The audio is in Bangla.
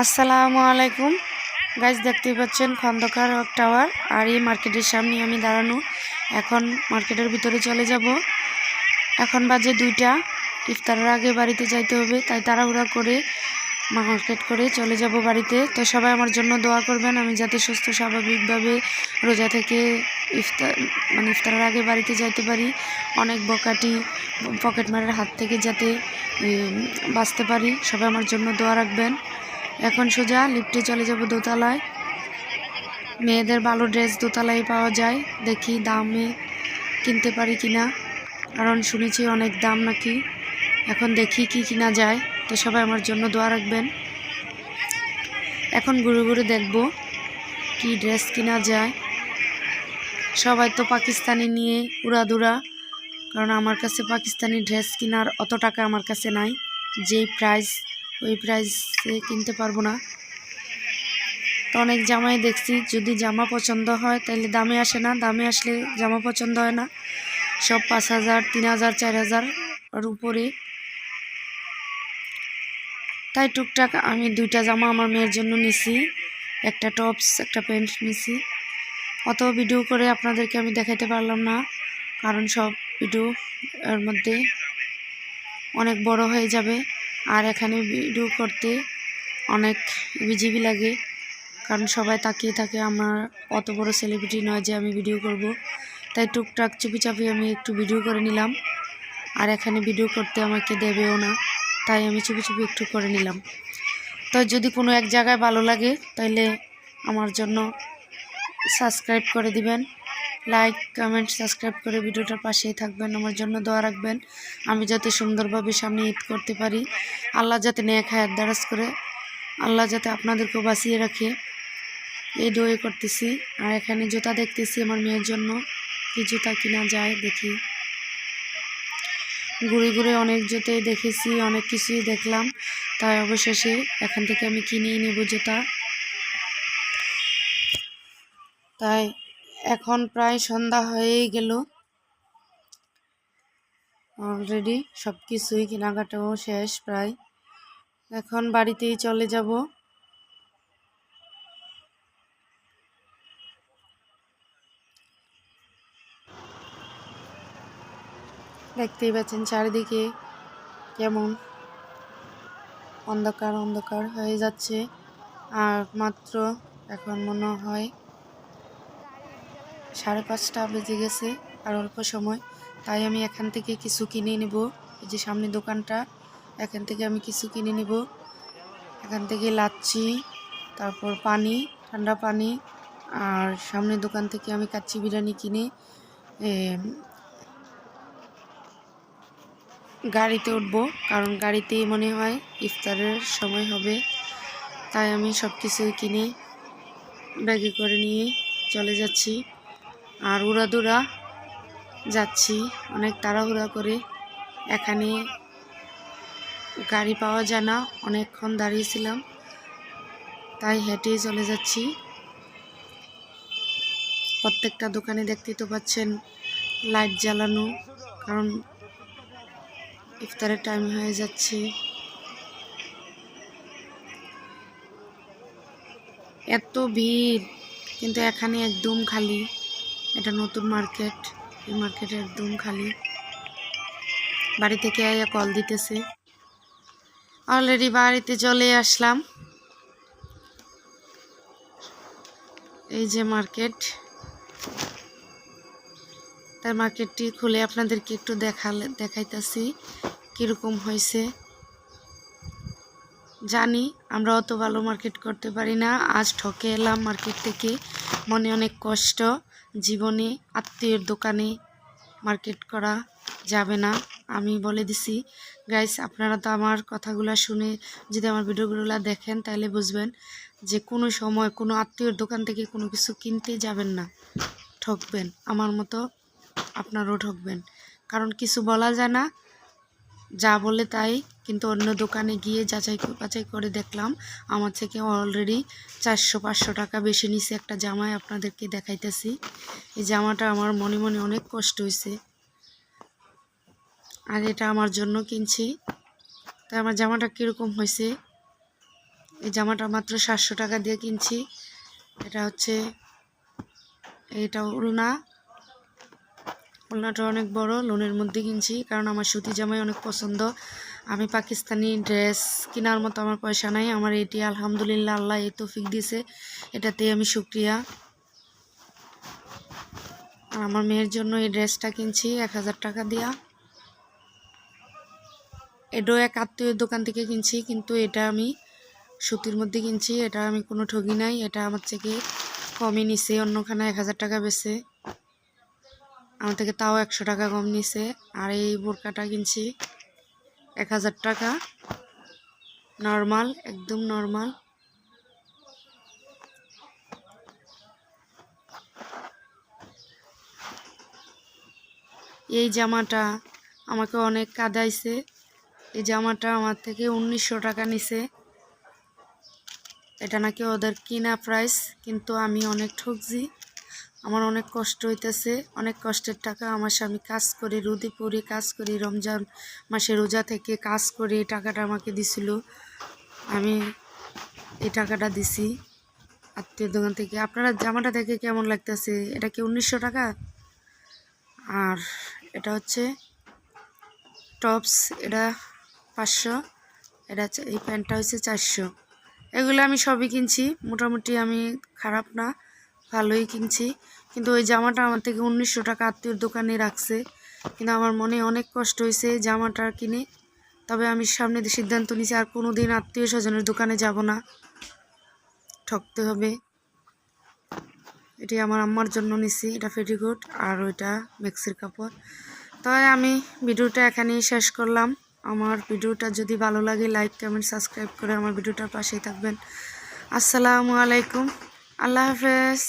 আসসালামু আলাইকুম গাইস, দেখতেই পাচ্ছেন খন্দকার হক টাওয়ার। আর এই মার্কেটের সামনে আমি দাঁড়ানো। এখন মার্কেটের ভিতরে চলে যাব। এখন বাজে 2টা। ইফতারের আগে বাড়িতে যাইতে হবে, তাই তাড়াহুড়া করে মার্কেট করে চলে যাব বাড়িতে। তো সবাই আমার জন্য দোয়া করবেন, আমি যাতে সুস্থ স্বাভাবিকভাবে রোজা থেকে ইফতারের আগে বাড়িতে যাইতে পারি। অনেক বকাটি পকেটমারের হাত থেকে যাতে বাঁচতে পারি। সবাই আমার জন্য দোয়া রাখবেন। এখন সোজা লিফটে চলে যাব দোতলায়। মেয়েদের ভালো ড্রেস দোতলায় পাওয়া যায়, দেখি দামে কিনতে পারি কিনা, কারণ শুনেছি অনেক দাম নাকি। এখন দেখি কি কিনা যায়। তো সবাই আমার জন্য দোয়া রাখবেন। এখন ঘুরে ঘুরে দেখব কি ড্রেস কিনা যায়। সবাই তো পাকিস্তানি নিয়ে উড়াদুরা, কারণ আমার কাছে পাকিস্তানি ড্রেস কেনার অত টাকা আমার কাছে নাই। যেই প্রাইস ওই প্রাইসে কিনতে পারবো না। তো অনেক জামাই দেখছি, যদি জামা পছন্দ হয় তাহলে দামে আসে না, দামে আসলে জামা পছন্দ হয় না। সব 5,000, 3,000, 4,000 আর উপরে। তাই টুকটাক আমি 2টা জামা আমার মেয়ের জন্য নিছি, একটা টপস একটা প্যান্ট নিছি। অত ভিডিও করে আপনাদেরকে আমি দেখাতে পারলাম না, কারণ সব ভিডিও এর মধ্যে অনেক বড় হয়ে যাবে। আর এখানে ভিডিও করতে অনেক বিজিবি লাগে, কারণ সবাই তাকিয়ে থাকে। আমার অত বড় সেলিব্রিটি নয় যে আমি ভিডিও করব, তাই টুকটাক চুপিচাপি আমি একটু ভিডিও করে নিলাম। আর এখানে ভিডিও করতে আমাকে দেবেও না, তাই আমি চুপি চুপি একটু করে নিলাম। তো যদি কোনো এক জায়গায় ভালো লাগে তাহলে আমার জন্য সাবস্ক্রাইব করে দিবেন। লাইক কমেন্ট সাবস্ক্রাইব করে ভিডিওটার পাশেই থাকবেন, আমার জন্য দোয়া রাখবেন। আমি যাতে সুন্দরভাবে সামনে ঈদ করতে পারি, আল্লাহ যাতে নেক হায়াত দারাজ করে, আল্লাহ যাতে আপনাদেরকেও বাঁচিয়ে রাখে, এই দোয়া করতেছি। আর এখানে জুতা দেখতেছি আমার মেয়ের জন্য, কি জুতা কিনা যায় দেখি। ঘুরে ঘুরে অনেক জুতোই দেখেছি, অনেক কিছুই দেখলাম, তাই অবশেষে এখান থেকে আমি কিনেই নেব জুতা। তাই এখন প্রায় সন্ধ্যা হয়েই গেল, অলরেডি সব কিছুই কেনাকাটাও শেষ প্রায়। এখন বাড়িতেই চলে যাব। দেখতেই পাচ্ছেন চারিদিকে কেমন অন্ধকার অন্ধকার হয়ে যাচ্ছে। আর মাত্র এখন মনে হয় 5:30 বেজে গেছে, আর অল্প সময়। তাই আমি এখান থেকে কিছু কিনে নেব। এই যে সামনে দোকানটা, এখান থেকে আমি কিছু কিনে নেব। এখান থেকে লাচ্ছি, তারপর পানি, ঠান্ডা পানি। আর সামনের দোকান থেকে আমি কাচ্চি বিরিয়ানি কিনে গাড়িতে উঠবো, কারণ গাড়িতেই মনে হয় ইফতারের সময় হবে। তাই আমি সব কিছুই কিনে ব্যাগে করে নিয়ে চলে যাচ্ছি। আর উড়াদুরা যাচ্ছি অনেক তাড়াহুড়া করে। এখানে গাড়ি পাওয়া যায় না, অনেকক্ষণ দাঁড়িয়েছিলাম, তাই হেঁটেই চলে যাচ্ছি। প্রত্যেকটা দোকানে দেখতেই তো পাচ্ছেন লাইট জ্বালানো, কারণ ইফতারের টাইম হয়ে যাচ্ছে। এত ভিড়, কিন্তু এখানে একদম খালি। এটা নতুন মার্কেট, এই মার্কেটে একদম খালি। বাড়ি থেকে আয়া কল দিতেছে। অলরেডি বাড়িতে চলে আসলাম। এই যে মার্কেট, তাই মার্কেটটি খুলে আপনাদেরকে একটু দেখাইতেছি কীরকম হয়েছে। জানি আমরা অত ভালো মার্কেট করতে পারি না, আজ ঠকে এলাম মার্কেট থেকে। মনে অনেক কষ্ট, জীবনে আত্মীয়ের দোকানে মার্কেট করা যাবে না, আমি বলে দিছি। গাইস, আপনারা তো আমার কথাগুলো শুনে যদি আমার ভিডিওগুলো দেখেন তাহলে বুঝবেন যে কোনো সময় কোনো আত্মীয়র দোকান থেকে কোনো কিছু কিনতে যাবেন না, ঠকবেন। আমার মতো আপনারাও ঠকবেন, কারণ কিছু বলা যায় না, যা বলে তাই। কিন্তু অন্য দোকানে গিয়ে যাচাই বাছাই করে দেখলাম আমার থেকে অলরেডি 400-500 টাকা বেশি নিছে একটা জামায়। আপনাদেরকে দেখাইতেছি, এই জামাটা আমার মনে মনে অনেক কষ্ট হয়েছে, আর এটা আমার জন্য কিনছি। তাই আমার জামাটা কীরকম হয়েছে এই জামাটা মাত্র 700 টাকা দিয়ে কিনছি। এটা হচ্ছে এটা ওড়নাটা অনেক বড়, লোনের মধ্যে কিনছি কারণ আমার সুতি জামাই অনেক পছন্দ। আমি পাকিস্তানি ড্রেস কেনার মতো আমার পয়সা নাই, আমার এটি আলহামদুলিল্লাহ আল্লাহ এই তৌফিক দিয়েছে, এটাতে আমি শুকরিয়া। আর আমার মেয়ের জন্য এই ড্রেসটা কিনছি 1000 টাকা দিয়া। এটাও এক আত্মীয়ের দোকান থেকে কিনছি, কিন্তু এটা আমি সুতির মধ্যে কিনছি, এটা আমি কোনো ঠগি নাই, এটা আমার থেকে কমই নিছে। অন্যখানে 1000 টাকা বেছে, আমার থেকে তাও 100 টাকা কম নিছে। আর এই বোরকাটা কিনছি 1000 টাকা, নর্মাল, একদম নর্মাল। এই জামাটা আমাকে অনেক কাঁদাইছে, এই জামাটা আমার থেকে 1900 টাকা নিছে। এটা নাকি ওদের কিনা প্রাইস, কিন্তু আমি অনেক ঠকছি, আমার অনেক কষ্ট হইতেছে, অনেক কষ্টের টাকা। আমার স্বামী কাজ করে, রোদে পড়ে কাজ করি, রমজান মাসে রোজা থেকে কাজ করে এই টাকাটা আমাকে দিছিল, আমি এই টাকাটা দিছি আত্মীয় দোকান থেকে। আপনারা জামাটা দেখে কেমন লাগতেছে? এটা কি 1900 টাকা? আর এটা হচ্ছে টপস, এটা 500, এটা হচ্ছে এই প্যান্টটা হচ্ছে 400। এগুলো আমি সবই কিনছি, মোটামুটি আমি খারাপ না, ভালোই কিনছি। কিন্তু ওই জামাটা আমার থেকে 1900 টাকা আত্মীয়র দোকানে রাখছে, কিন্তু আমার মনে অনেক কষ্ট হয়েছে জামাটা কিনে। তবে আমি সামনে সিদ্ধান্ত নিয়েছি আর কোনো দিন আত্মীয় স্বজনের দোকানে যাব না, ঠকতে হবে। এটি আমার আম্মার জন্য নিছি, এটা পেটিকোট আর ওইটা মেক্সির কাপড়। তাই আমি ভিডিওটা এখানেই শেষ করলাম। আমার ভিডিওটা যদি ভালো লাগে লাইক কমেন্ট সাবস্ক্রাইব করে আমার ভিডিওটার পাশেই থাকবেন। আসসালামু আলাইকুম, আল্লাহ হাফেজ।